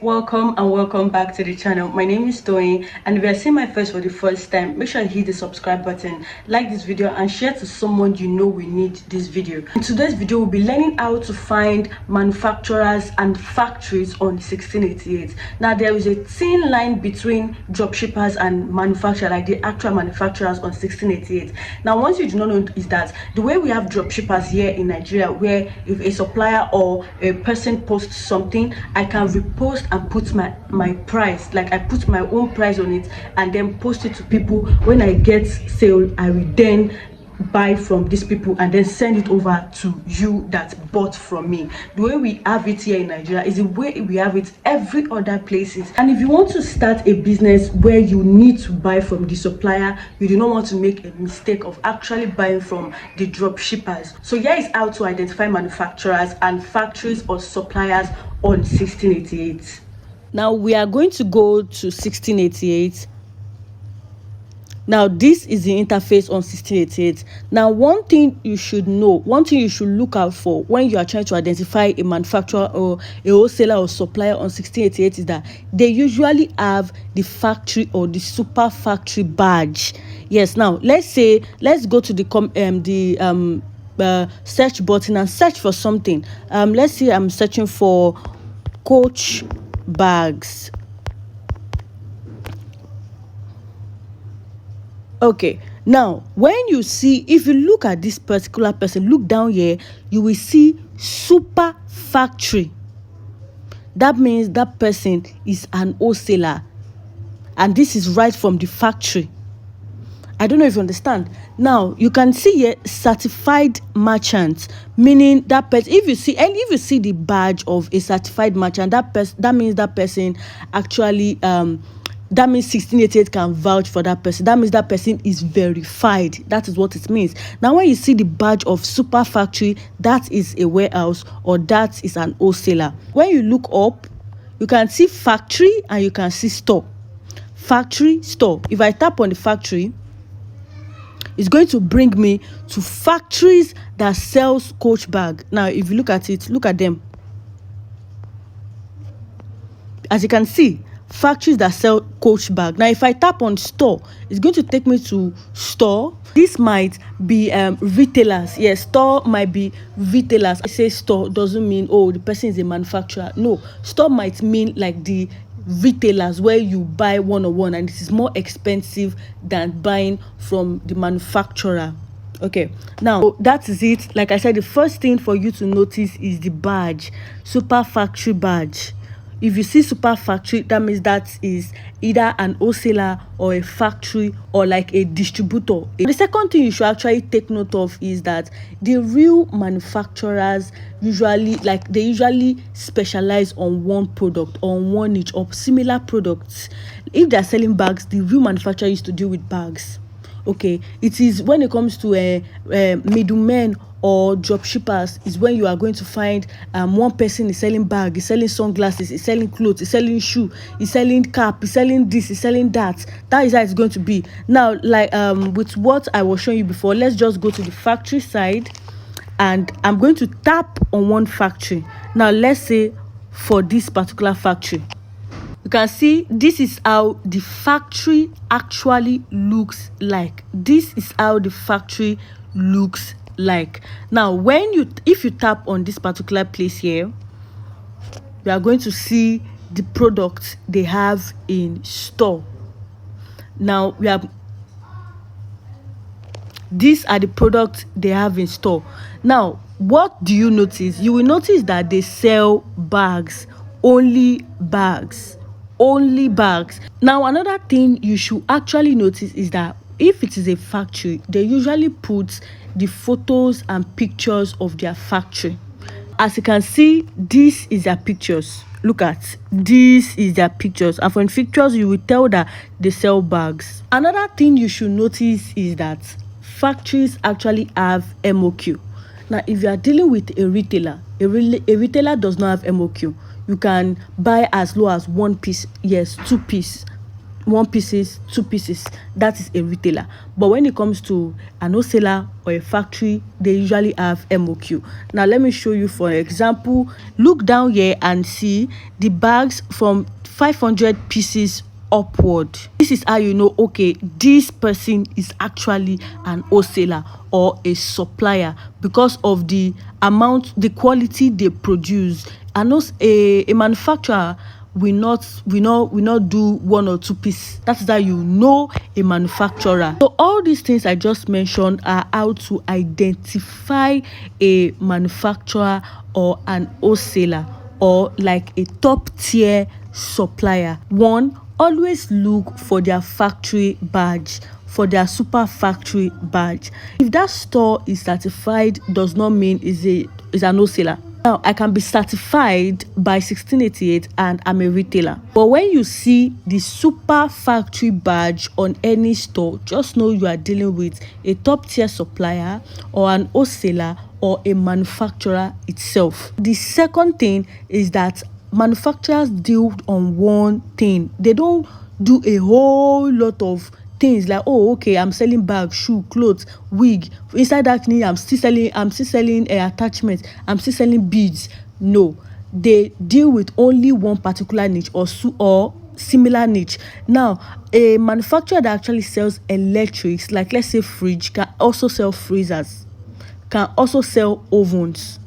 Welcome and welcome back to the channel. My name is Toyin, and if you are seeing my face for the first time, make sure you hit the subscribe button, like this video, and share to someone you know will need this video. In today's video, we'll be learning how to find manufacturers and factories on 1688. Now, there is a thin line between dropshippers and manufacturers, like the actual manufacturers on 1688. Now, once you do not know, is that the way we have dropshippers here in Nigeria, where if a supplier or a person posts something, I can repost and put my price, like I put my own price on it and then post it to people. When I get sale, I will then buy from these people and then send it over to you that bought from me. The way we have it here in Nigeria is the way we have it every other places. And if you want to start a business where you need to buy from the supplier, you do not want to make a mistake of actually buying from the drop shippers. So here is how to identify manufacturers and factories or suppliers on 1688. Now we are going to go to 1688. Now this is the interface on 1688. Now one thing you should know, one thing you should look out for when you are trying to identify a manufacturer or a wholesaler or supplier on 1688 is that they usually have the factory or the super factory badge. Yes, now let's go to the search button and search for something. Let's say I'm searching for Coach bags. Okay, now when you see, if you look at this particular person, look down here, you will see super factory. That means that person is an wholesaler, and this is right from the factory. I don't know if you understand. Now you can see here certified merchant, meaning that person, if you see the badge of a certified merchant, that means that person actually that means 1688 can vouch for that person. That means that person is verified. That is what it means. Now when you see the badge of super factory, that is a warehouse or that is an wholesaler. When you look up, you can see factory and you can see store. Factory, store. If I tap on the factory, it's going to bring me to factories that sells Coach bag. Now if you look at it, look at them. As you can see, factories that sell Coach bag. Now if I tap on store, it's going to take me to store. This might be retailers. Yes, store might be retailers. I say store doesn't mean, oh, the person is a manufacturer. No, store might mean like the retailers where you buy one-on-one, and this is more expensive than buying from the manufacturer. Okay, now that is it. Like I said, the first thing for you to notice is the badge, super factory badge. If you see super factory, that means that is either an wholesaler or a factory or like a distributor. The second thing you should actually take note of is that the real manufacturers usually specialize on one product, on one niche or similar products. If they're selling bags, the real manufacturer used to deal with bags. Okay, it is when it comes to middlemen or drop shippers is when you are going to find one person is selling bag, is selling sunglasses, is selling clothes, is selling shoe, is selling cap, is selling this, is selling that. That is how it's going to be. Now, like with what I was showing you before, let's just go to the factory side, and I'm going to tap on one factory. Now let's say for this particular factory, you can see this is how the factory actually looks like. This is how the factory looks like. Now if you tap on this particular place here, you are going to see the products they have in store. Now these are the products they have in store. Now what do you notice? You will notice that they sell bags, only bags. Now another thing you should actually notice is that if it is a factory, they usually put the photos and pictures of their factory. As you can see, this is their pictures. Look at this is their pictures, and from pictures you will tell that they sell bags. Another thing you should notice is that factories actually have MOQ. Now if you are dealing with a retailer, a retailer does not have MOQ. You can buy as low as 1 piece, yes, 2 piece, one pieces, two pieces, that is a retailer. But when it comes to an wholesaler or a factory, they usually have MOQ. Now let me show you for example. Look down here and see the bags from 500 pieces upward. This is how you know, okay, this person is actually an wholesaler or a supplier, because of the amount, the quality they produce. And also a manufacturer will not do one or two pieces. That is how you know a manufacturer. So all these things I just mentioned are how to identify a manufacturer or an wholesaler, or like a top tier supplier. One, always look for their factory badge, for their super factory badge. If that store is certified, does not mean is an wholesaler. Now, I can be certified by 1688 and I'm a retailer. But when you see the super factory badge on any store, just know you are dealing with a top tier supplier or an wholesaler or a manufacturer itself. The second thing is that manufacturers deal on one thing. They don't do a whole lot of things like, oh, okay, I'm selling bags, shoe, clothes, wig. Inside that thing, I'm still selling attachments, I'm still selling beads. No, they deal with only one particular niche or similar niche. Now, a manufacturer that actually sells electrics, like let's say fridge, can also sell freezers, can also sell ovens.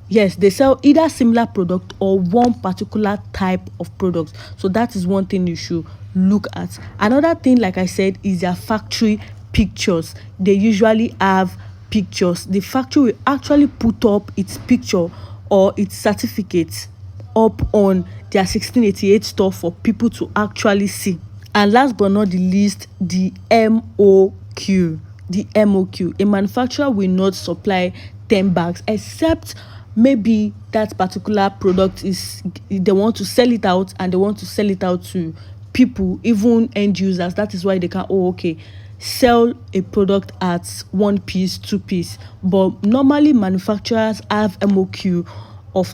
Yes, they sell either similar product or one particular type of product. So that is one thing you should look at. Another thing, like I said, is their factory pictures. They usually have pictures. The factory will actually put up its picture or its certificate up on their 1688 store for people to actually see. And last but not the least, the MOQ. The MOQ. A manufacturer will not supply 10 bags except maybe that particular product is, they want to sell it out and they want to sell it out to people, even end users. That is why they can, oh, okay, sell a product at one piece, two piece. But normally manufacturers have MOQ of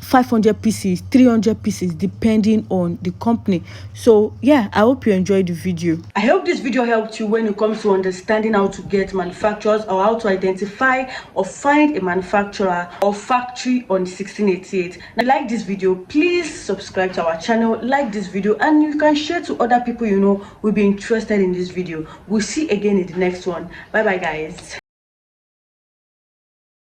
500 pieces, 300 pieces, depending on the company. So yeah, I hope you enjoyed the video. I hope this video helped you when it comes to understanding how to get manufacturers or how to identify or find a manufacturer or factory on 1688. Now, like this video, please subscribe to our channel, like this video, and you can share to other people you know will be interested in this video. We'll see again in the next one. Bye bye guys.